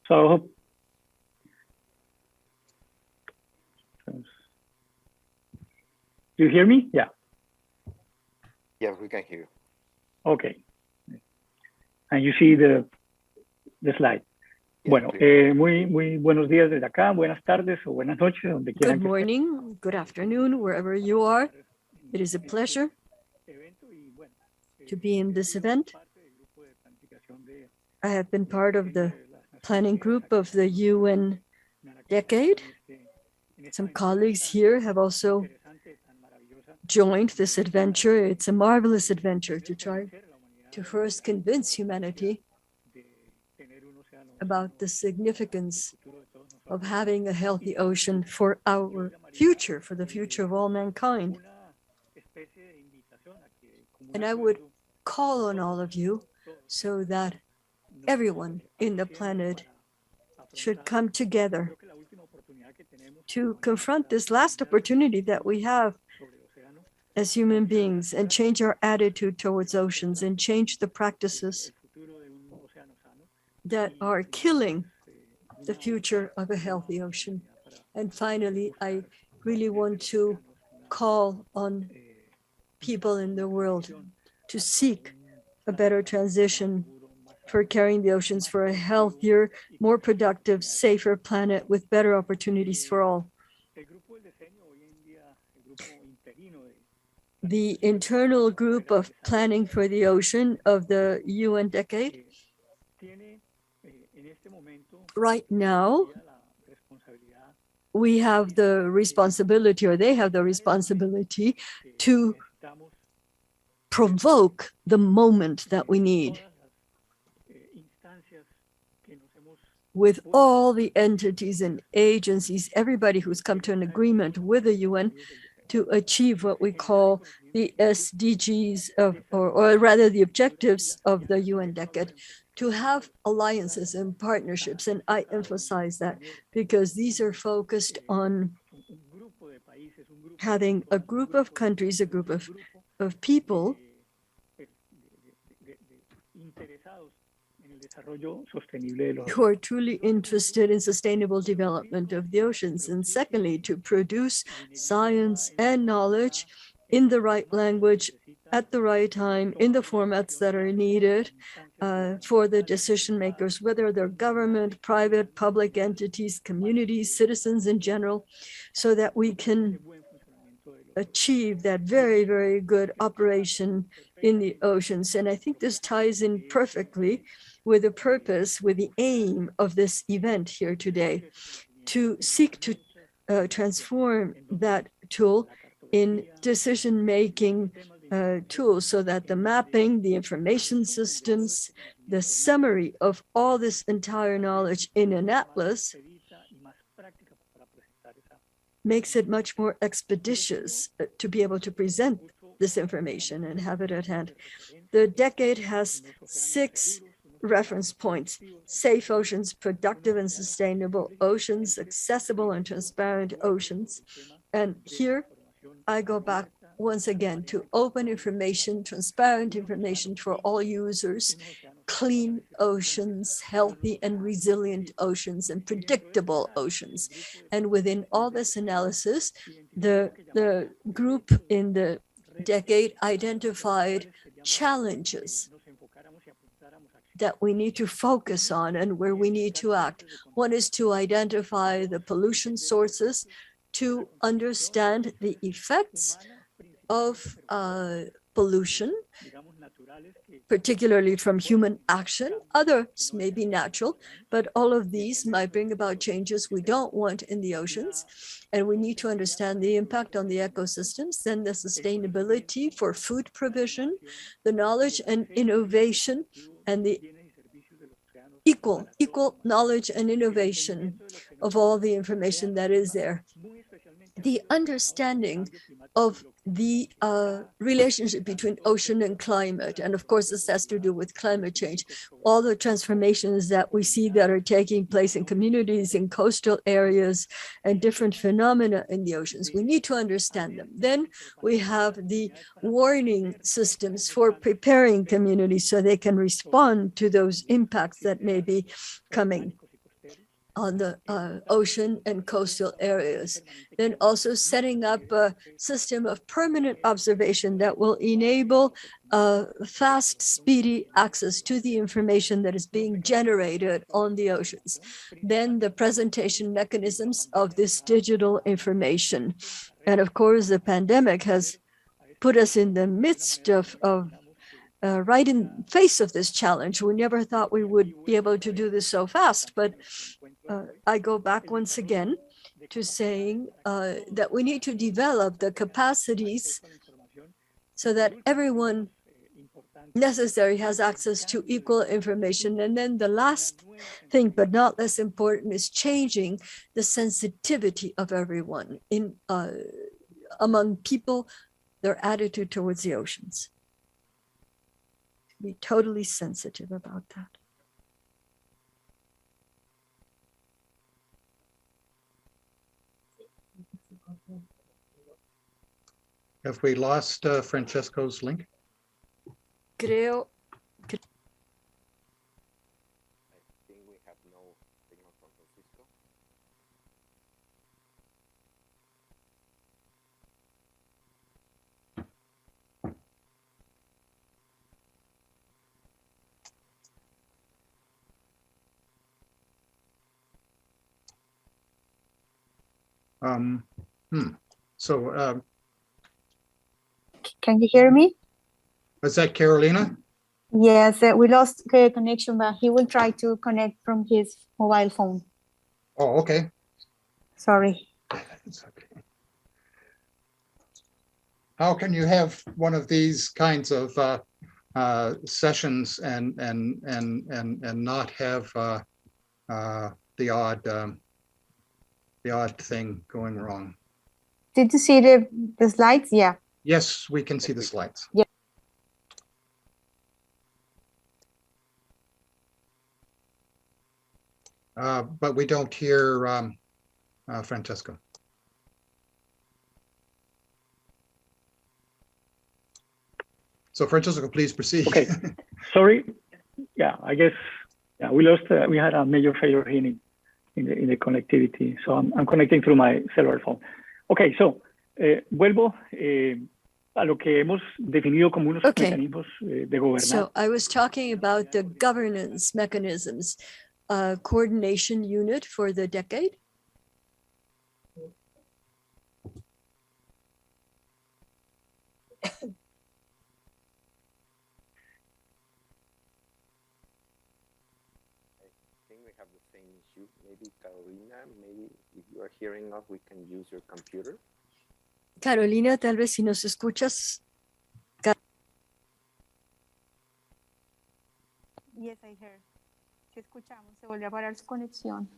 So I hope. Do you hear me? Yeah. Yes, we can hear you. Okay. And you see the slide. Yes, Bueno, please. muy buenos días desde acá, buenas tardes o buenas noches, donde quieran Good que estén. morning, good afternoon, wherever you are. It is a pleasure to be in this event. I have been part of the planning group of the UN decade. Some colleagues here have also joined this adventure. It's a marvelous adventure to try to first convince humanity about the significance of having a healthy ocean for our future, for the future of all mankind. And I would call on all of you so that everyone in the planet should come together to confront this last opportunity that we have as human beings and change our attitude towards oceans and change the practices that are killing the future of a healthy ocean. And finally, I really want to call on people in the world to seek a better transition for carrying the oceans for a healthier, more productive, safer planet with better opportunities for all. The internal group of planning for the ocean of the UN decade right now, we have the responsibility, or they have the responsibility, to provoke the moment that we need with all the entities and agencies, everybody who's come to an agreement with the UN to achieve what we call the SDGs or rather the objectives of the UN decade, to have alliances and partnerships. And I emphasize that because these are focused on having a group of countries, a group of people who are truly interested in sustainable development of the oceans. And secondly, to produce science and knowledge in the right language, at the right time, in the formats that are needed for the decision makers, whether they're government, private, public entities, communities, citizens in general, so that we can achieve that very, very good operation in the oceans. And I think this ties in perfectly with the purpose, with the aim of this event here today, to seek to transform that tool in decision-making tools so that the mapping, the information systems, the summary of all this entire knowledge in an atlas makes it much more expeditious to be able to present this information and have it at hand. The decade has 6 reference points: safe oceans, productive and sustainable oceans, accessible and transparent oceans. And here I go back once again to open information, transparent information for all users, clean oceans, healthy and resilient oceans, and predictable oceans. And within all this analysis, the group in the decade identified challenges that we need to focus on and where we need to act. One is to identify the pollution sources, to understand the effects of pollution, particularly from human action. Others may be natural, but all of these might bring about changes we don't want in the oceans. And we need to understand the impact on the ecosystems, then the sustainability for food provision, the knowledge and innovation, and the equal knowledge and innovation of all the information that is there. The understanding of the relationship between ocean and climate. And of course, this has to do with climate change. All the transformations that we see that are taking place in communities, in coastal areas, and different phenomena in the oceans. We need to understand them. Then we have the warning systems for preparing communities so they can respond to those impacts that may be coming on the ocean and coastal areas. Then also setting up a system of permanent observation that will enable fast, speedy access to the information that is being generated on the oceans. Then the presentation mechanisms of this digital information. And of course, the pandemic has put us in the midst of right in face of this challenge. We never thought we would be able to do this so fast, but I go back once again to saying that we need to develop the capacities so that everyone necessary has access to equal information. And then the last thing, but not less important, is changing the sensitivity of everyone in among people, their attitude towards the oceans. Be totally sensitive about that. Have we lost Francesco's link? Creo I think we have no signal from Francisco. So Can you hear me? is that Carolina? Yes, we lost connection, but he will try to connect from his mobile phone. Oh, okay. Sorry. It's okay. How can you have one of these kinds of sessions and not have the odd thing going wrong? Did you see the slides? Yeah. Yes, we can see the slides. Yeah. But we don't hear Francesco. So Francesco, please proceed. Okay, sorry. Yeah, I guess we lost. We had a major failure here in the connectivity. So I'm connecting through my cellular phone. Okay, so vuelvo a lo que hemos definido como unos mecanismos de gobernar. So I was talking about the governance mechanisms, coordination unit for the decade. Have the same issue. Maybe Carolina, maybe if you are hearing us, we can use your computer. Carolina, tal vez si nos escuchas. Yes, I heard. Si escuchamos, se volvió a parar su conexión.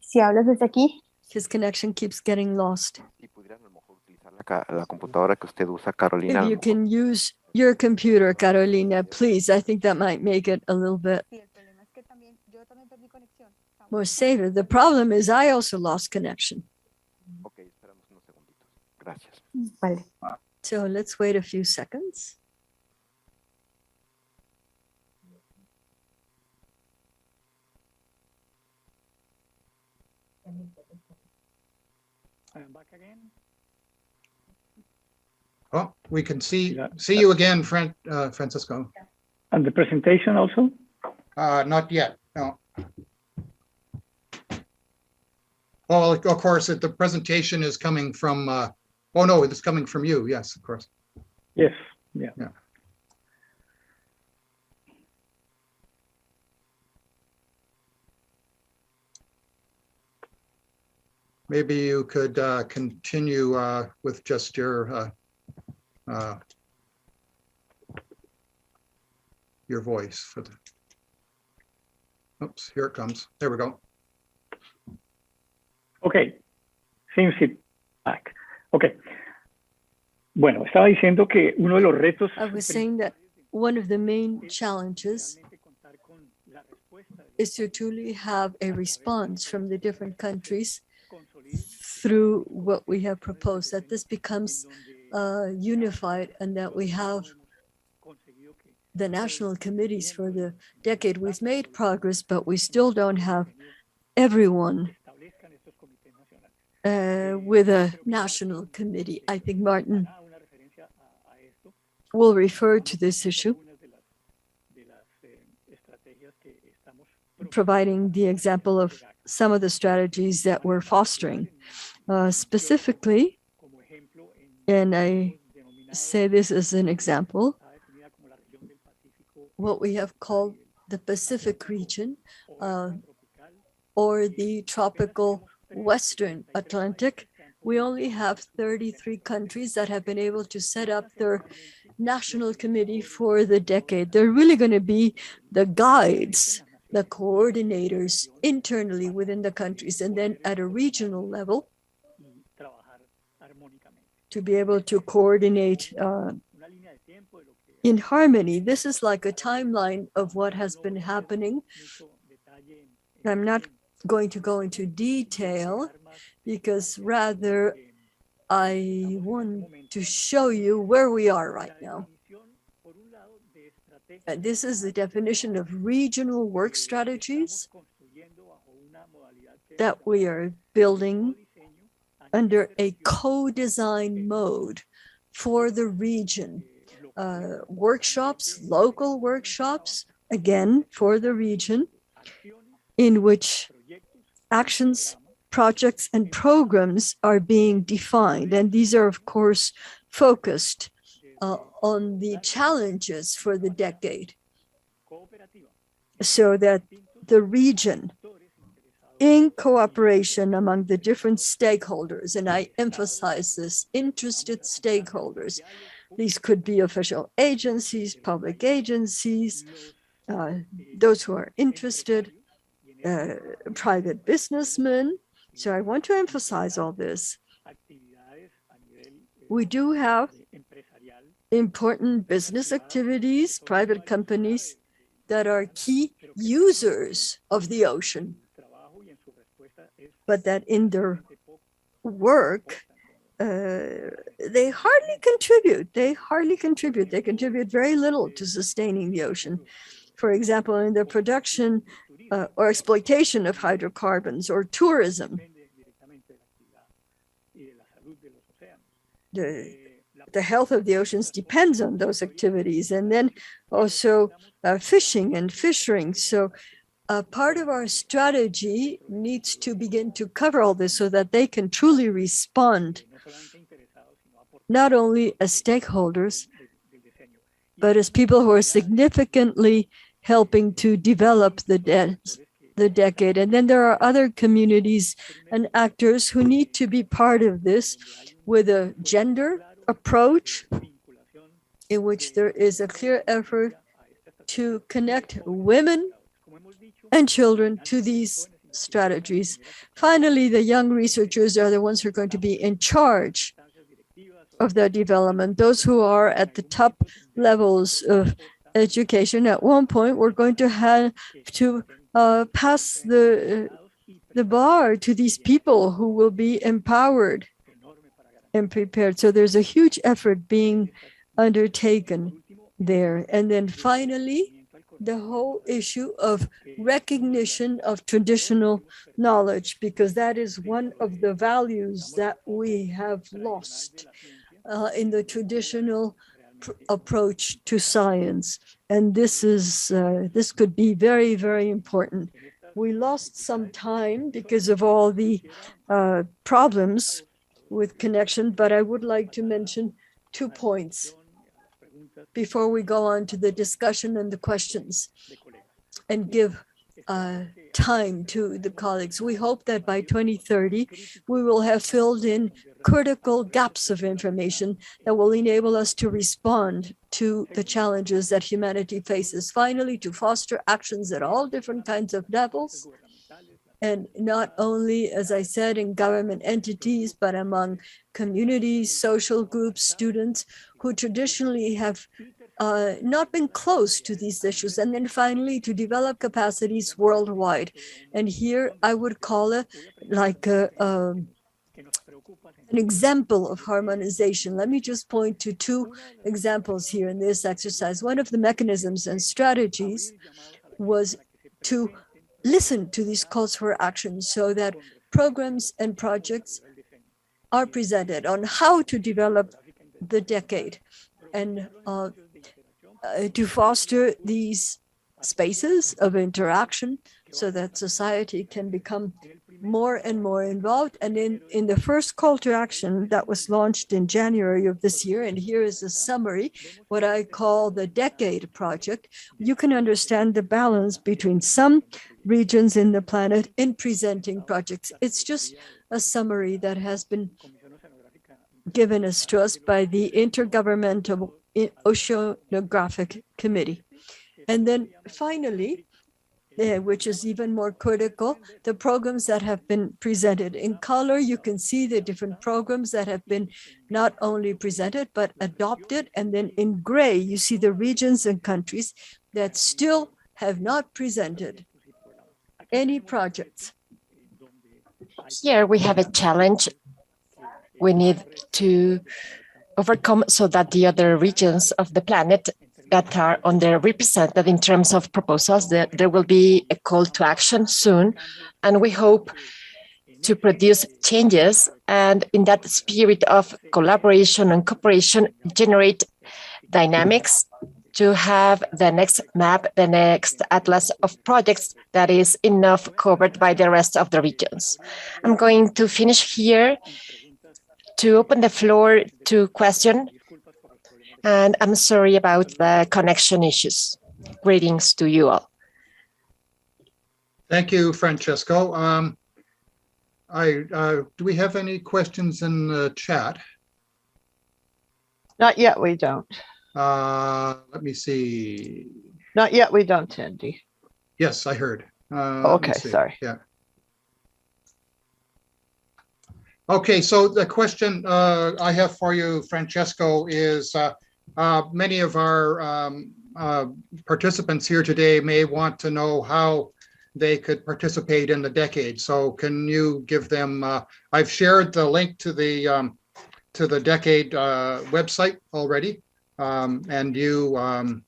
Si hablas desde aquí. His connection keeps getting lost. Si pudieran a lo mejor utilizar la computadora que usted usa, Carolina. If you can use your computer, Carolina, please. I think that might make it a little bit more safer. The problem is I also lost connection. Okay, esperamos unos segunditos. Gracias. Vale. So let's wait a few seconds. I am back again. Oh, we can see you again, Francisco. And the presentation also? Not yet, no. Well, of course, the presentation is coming from, oh no, it's coming from you, yes, of course. Yes, yeah. Maybe you could continue with just your voice for the. Oops, here it comes. There we go. Okay, seems it back. Ok. Bueno, estaba diciendo que uno de los retos I was saying that one of the main challenges is to truly have a response from the different countries through what we have proposed, that this becomes unified and that we have the national committees for the decade. We've made progress, but we still don't have everyone with a national committee. I think Martin will refer to this issue, providing the example of some of the strategies that we're fostering. Specifically, and I say this as an example, what we have called the Pacific region or the tropical Western Atlantic. We only have 33 countries that have been able to set up their national committee for the decade. They're really going to be the guides, the coordinators internally within the countries, and then at a regional level to be able to coordinate in harmony. This is like a timeline of what has been happening. I'm not going to go into detail because rather I want to show you where we are right now. And this is the definition of regional work strategies that we are building under a co-design mode for the region. Workshops, local workshops, again, for the region, in which actions, projects, and programs are being defined. And these are, of course, focused on the challenges for the decade, so that the region, in cooperation among the different stakeholders, and I emphasize this, interested stakeholders, these could be official agencies, public agencies, those who are interested, private businessmen. So I want to emphasize all this. We do have important business activities, private companies that are key users of the ocean, but that in their work, they hardly contribute. They contribute very little to sustaining the ocean. For example, in the production or exploitation of hydrocarbons or tourism. The health of the oceans depends on those activities, and then also fishing and fishing. So part of our strategy needs to begin to cover all this so that they can truly respond, not only as stakeholders, but as people who are significantly helping to develop the decade. And then there are other communities and actors who need to be part of this with a gender approach in which there is a clear effort to connect women and children to these strategies. Finally, the young researchers are the ones who are going to be in charge of the development, those who are at the top levels of education. At one point, we're going to have to pass the bar to these people who will be empowered and prepared. So there's a huge effort being undertaken there. And then finally, the whole issue of recognition of traditional knowledge, because that is one of the values that we have lost in the traditional approach to science. And this is this could be very, very important. We lost some time because of all the problems with connection, but I would like to mention 2 points before we go on to the discussion and the questions and give time to the colleagues. We hope that by 2030, we will have filled in critical gaps of information that will enable us to respond to the challenges that humanity faces. Finally, to foster actions at all different kinds of levels, And not only, as I said, in government entities, but among communities, social groups, students who traditionally have not been close to these issues. And then finally, to develop capacities worldwide. And here I would call it like an example of harmonization. Let me just point to two examples here in this exercise. One of the mechanisms and strategies was to listen to these calls for action so that programs and projects are presented on how to develop the decade and to foster these spaces of interaction so that society can become more and more involved. And in the first call to action that was launched in January of this year, and here is a summary, what I call the Decade Project, you can understand the balance between some regions in the planet in presenting projects. It's just a summary that has been given to us by the Intergovernmental Oceanographic Committee. And then finally, which is even more critical, the programs that have been presented. In color, you can see the different programs that have been not only presented, but adopted. And then in gray, you see the regions and countries that still have not presented any projects. Here we have a challenge we need to overcome so that the other regions of the planet that are underrepresented in terms of proposals, that there will be a call to action soon. And we hope to produce changes and in that spirit of collaboration and cooperation, generate dynamics to have the next map, the next atlas of projects that is enough covered by the rest of the regions. I'm going to finish here to open the floor to question. And I'm sorry about the connection issues. Greetings to you all. Thank you, Francesco. Do we have any questions in the chat? Not yet, we don't. Let me see. Not yet, we don't, Andy. Yes, I heard. Okay, sorry. Yeah. Okay, so the question I have for you, Francesco, is many of our participants here today may want to know how they could participate in the decade. So can you give them, I've shared the link to the decade website already. And you,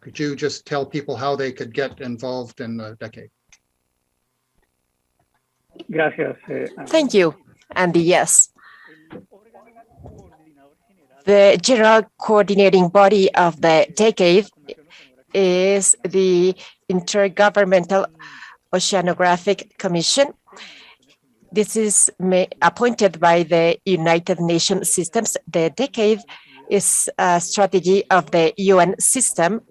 could you just tell people how they could get involved in the decade? Gracias. Thank you, Andy. Yes. The general coordinating body of the decade is the Intergovernmental Oceanographic Commission. This is appointed by the United Nations systems. The decade is a strategy of the UN system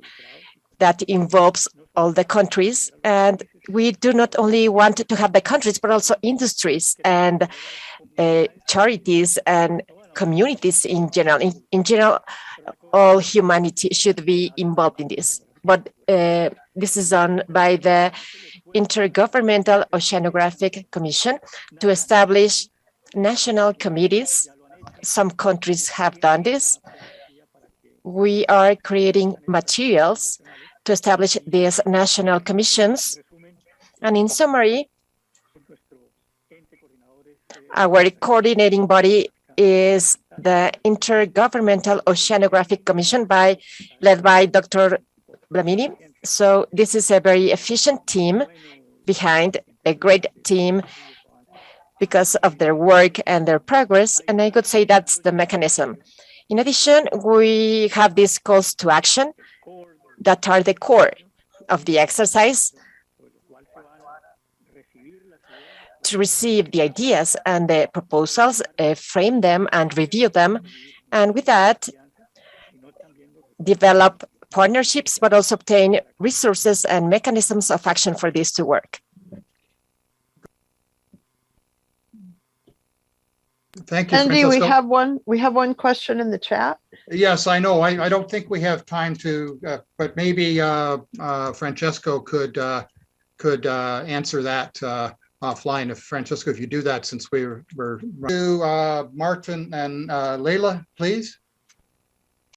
that involves all the countries. And we do not only want to have the countries, but also industries and charities and communities in general. In general, all humanity should be involved in this. But this is done by the Intergovernmental Oceanographic Commission to establish national committees. Some countries have done this. We are creating materials to establish these national commissions. And in summary, our coordinating body is the Intergovernmental Oceanographic Commission led by Dr. Blamini. So this is a very efficient team behind a great team because of their work and their progress. And I could say that's the mechanism. In addition, we have these calls to action that are the core of the exercise to receive the ideas and the proposals, frame them and review them. And with that, develop partnerships, but also obtain resources and mechanisms of action for this to work. Thank you, Andy, Francesco. we have one question in the chat. Yes, I know. I don't think we have time to, but maybe Francesco could could answer that offline. If Francesco, if you do that, since we were to Martin and Leila, please.